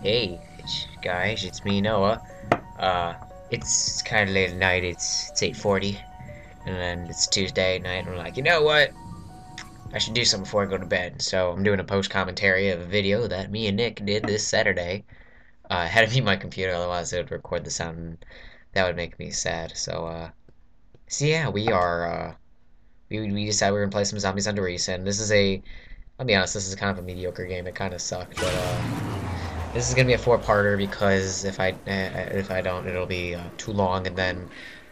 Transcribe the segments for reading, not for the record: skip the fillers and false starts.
Hey, guys, it's me, Noah. Uh, it's kind of late at night. It's 8:40, and then it's Tuesday night. And I'm like, you know what? I should do something before I go to bed. So I'm doing a post commentary of a video that me and Nick did this Saturday. I had to mute my computer, otherwise it would record the sound, and that would make me sad. So yeah, we decided we were gonna play some Zombies Under Reise, and this is I'll be honest, this is kind of a mediocre game. It kind of sucked, but this is gonna be a four-parter because if I don't, it'll be too long, and then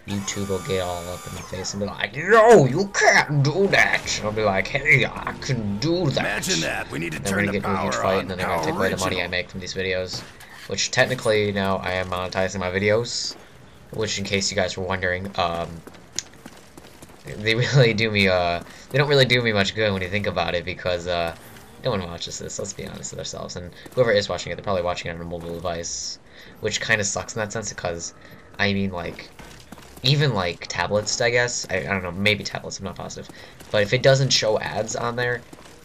YouTube will get all up in my face and be like, "No, you can't do that." And I'll be like, "Hey, I can do that." Imagine that. We need to And then we're turn gonna the get into a huge power fight, on. and then they're gonna How take away the money I original. make from these videos, which technically now I am monetizing my videos. Which, in case you guys were wondering, they really do me they don't really do me much good when you think about it because no one watches this, let's be honest with ourselves, and whoever is watching it, they're probably watching it on a mobile device, which kind of sucks in that sense because I mean, like, even like tablets, I guess, I don't know, maybe tablets, I'm not positive, but if it doesn't show ads on there,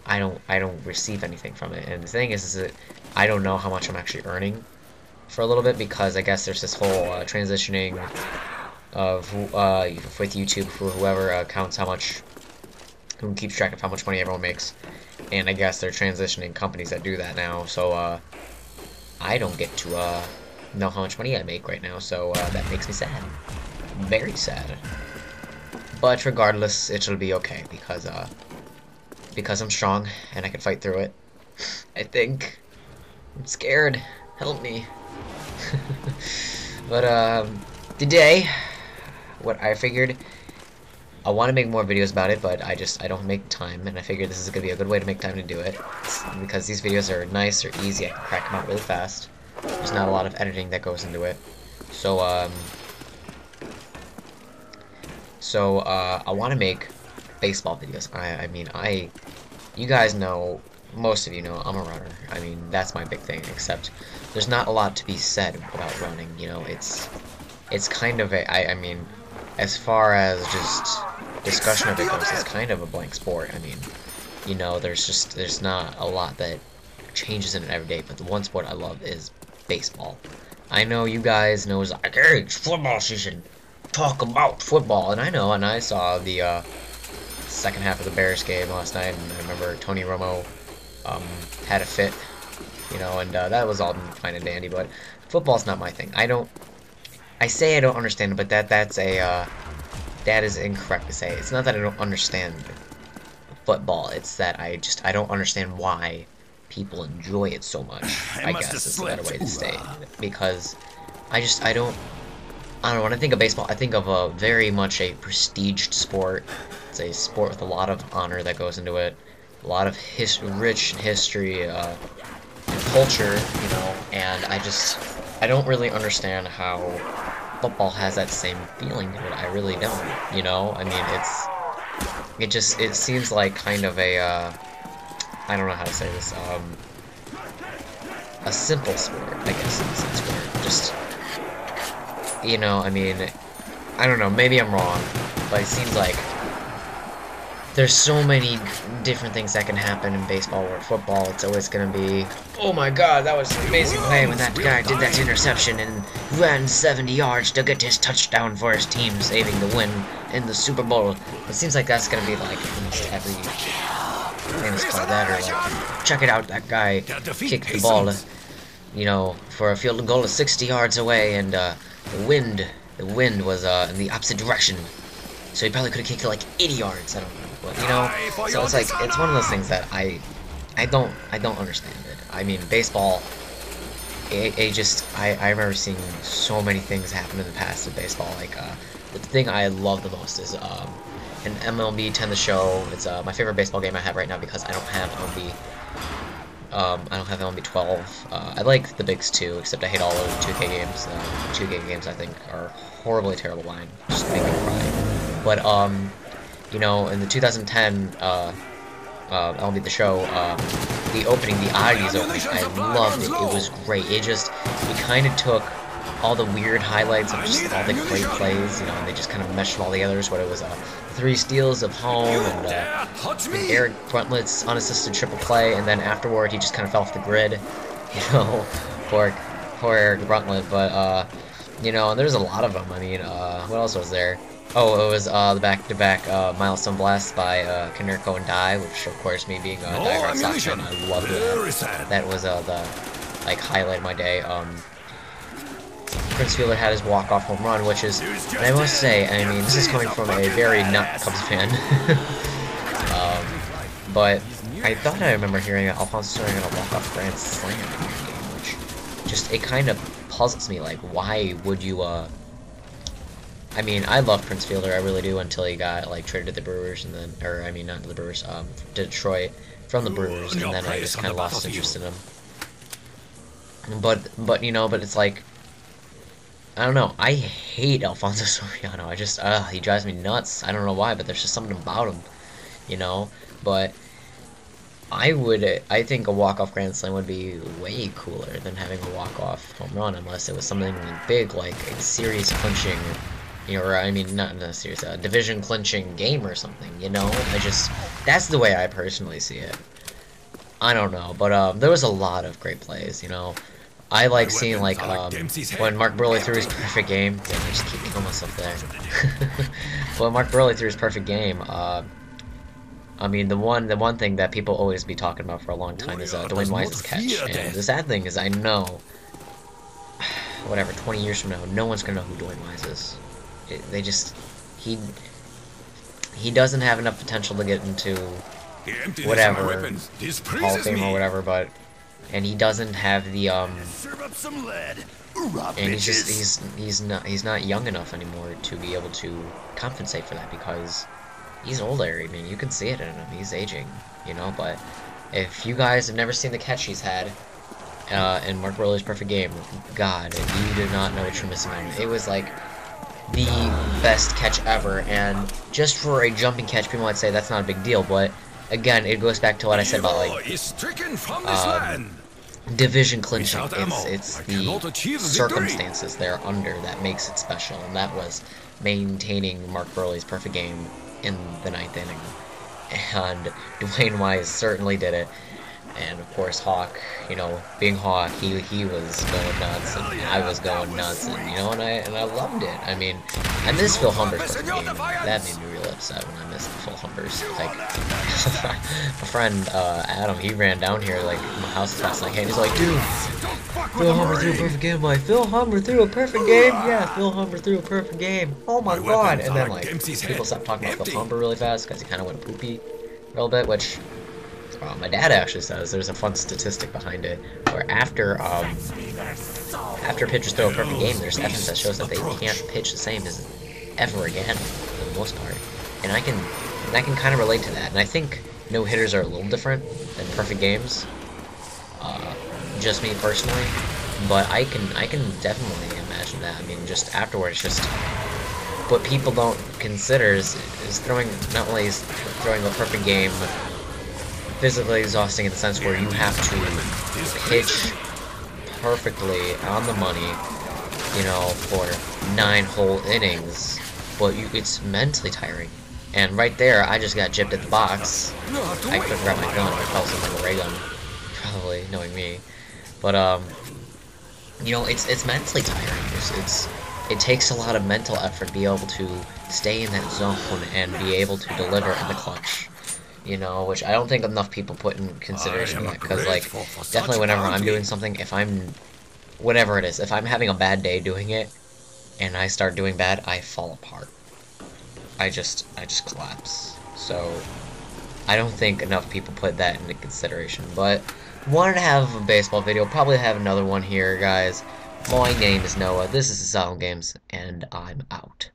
I don't receive anything from it. And the thing is that I don't know how much I'm actually earning for a little bit because I guess there's this whole transitioning of with YouTube for whoever counts how much, who keeps track of how much money everyone makes, and I guess they're transitioning companies that do that now. So I don't get to know how much money I make right now, so that makes me sad, very sad. But regardless, it'll be okay because I'm strong and I can fight through it. I think. I'm scared. Help me. But today, what I figured, I want to make more videos about it, but I don't make time, and I figured this is gonna be a good way to make time to do it, because these videos are nice, they're easy, I can crack them out really fast. There's not a lot of editing that goes into it. So I want to make baseball videos. I mean, you guys know, most of you know, I'm a runner. I mean, that's my big thing, except there's not a lot to be said about running, you know, it's kind of I mean, as far as just discussion of it goes, it's kind of a blank sport. I mean, you know, there's not a lot that changes in it every day, but the one sport I love is baseball. I know you guys know it's like, hey, it's football season. Talk about football, and I know, and I saw the second half of the Bears game last night, and I remember Tony Romo had a fit, you know, and that was all fine and dandy, but football's not my thing. I say I don't understand it, but that is incorrect to say. It's not that I don't understand football, it's that I don't understand why people enjoy it so much, I I must have guess is a better slipped. way to say Ooh-ah. it, because I don't know, when I think of baseball, I think of a very much a prestiged sport. It's a sport with a lot of honor that goes into it, a lot of rich history, and culture, you know, and I don't really understand how football has that same feeling to it. I really don't, you know? I mean, it seems like kind of I don't know how to say this, a simple sport, I guess, in a sense, where just, you know, I mean, I don't know, maybe I'm wrong, but it seems like there's so many different things that can happen in baseball, or football, it's always gonna be, oh my god, that was an amazing play when that guy did that interception and ran 70 yards to get his touchdown for his team, saving the win in the Super Bowl. It seems like that's gonna be like almost every famous play that, or like, check it out, that guy kicked the ball, you know, for a field goal of 60 yards away, and the wind was in the opposite direction, so he probably could have kicked it like 80 yards. I don't know, but you know, so it's like it's one of those things that I don't understand it. I mean, baseball. I remember seeing so many things happen in the past in baseball. Like the thing I love the most is an MLB 10 The Show. It's my favorite baseball game I have right now because I don't have MLB. I don't have MLB 12. I like the bigs too, except I hate all those 2K games. 2K games I think are horribly terrible line, just make me cry. But you know, in the 2010 MLB The Show, the opening, the Oddities opening, I loved it. It was great. It kind of took all the weird highlights of just all the great plays, you know, and they just kind of meshed them all together. So what it was, 3 steals of home, and Eric Bruntlets unassisted triple play, and then afterward he just kind of fell off the grid, you know. poor Eric Bruntlett, but you know, there's a lot of them. I mean, what else was there? Oh, it was the back-to-back Milestone Blast by Kaneko and Dai, which of course, me being a diehard Sox fan, I loved that. That was the like highlight of my day. Prince Fielder had his walk-off home run, which is, and I must say, I mean, this is coming from a very not Cubs fan, but I thought I remember hearing that Alfonso Soriano got a walk-off grand slam in that game, which just, it kind of puzzles me, like, why would you, I mean, I love Prince Fielder, I really do, until he got, like, traded to the Brewers, and then, or, I mean, not to the Brewers, to Detroit, from the Brewers, and then I just kind of lost interest in him. But, you know, but it's like, I don't know, I hate Alfonso Soriano, I just, he drives me nuts, I don't know why, but there's just something about him, you know, but I think a walk-off grand slam would be way cooler than having a walk-off home run, unless it was something big, like a series clinching, you know, or, I mean, not a series, a division clinching game or something, you know, that's the way I personally see it. I don't know, but, there was a lot of great plays, you know. I like seeing, like, when Mark Burley threw his perfect game. Damn, I just keep killing myself there. When Mark Burley threw his perfect game, I mean, the one thing that people always be talking about for a long time is Dwayne Wise's catch. And the sad thing is, I know, whatever, 20 years from now, no one's gonna know who Dwayne Wise is. They just, he doesn't have enough potential to get into whatever Hall of Fame or whatever, but. And he doesn't have the and he's not young enough anymore to be able to compensate for that, because he's older. I mean, you can see it in him, he's aging, you know. But if you guys have never seen the catch he's had in Mark Burley's perfect game, God, you do not know what you're missing on. It was like the best catch ever, and just for a jumping catch, people might say that's not a big deal, but again, it goes back to what I said about, like, division clinching. It's the circumstances they're under that makes it special, and that was maintaining Mark Burley's perfect game in the 9th inning. And Dwayne Wise certainly did it. And of course, Hawk, you know, being Hawk, he was going nuts, and I was going nuts, and you know, and I loved it. I mean, I miss Phil Humber's perfect game. That made me real upset when I missed Phil Humber's. Like, my friend Adam, he ran down here like my house last night, and he's like, "Dude, Phil Humber threw a perfect game." I'm like, "Phil Humber threw a perfect game? Yeah, Phil Humber threw a perfect game. Oh my god!" And then like people stopped talking about Phil Humber really fast because he kind of went poopy a little bit, which. My dad actually says there's a fun statistic behind it, where after pitchers throw a perfect game, there's evidence that shows that they can't pitch the same as ever again, for the most part. And I can kind of relate to that. And I think no hitters are a little different than perfect games, just me personally. But I can definitely imagine that. I mean, just afterwards, just what people don't consider is throwing, not only is throwing a perfect game physically exhausting in the sense where you have to pitch perfectly on the money, you know, for 9 whole innings, but it's mentally tiring. And right there, I just got gypped at the box. I couldn't grab my gun, I felt something like a ray gun, probably, knowing me. But, you know, it's mentally tiring. It takes a lot of mental effort to be able to stay in that zone and be able to deliver in the clutch. You know, which I don't think enough people put in consideration yet, because, like, definitely whenever I'm doing something, whatever it is, if I'm having a bad day doing it, and I start doing bad, I fall apart. I just collapse. So, I don't think enough people put that into consideration, but wanted to have a baseball video, probably have another one here, guys. My name is Noah, this is Asylum Games, and I'm out.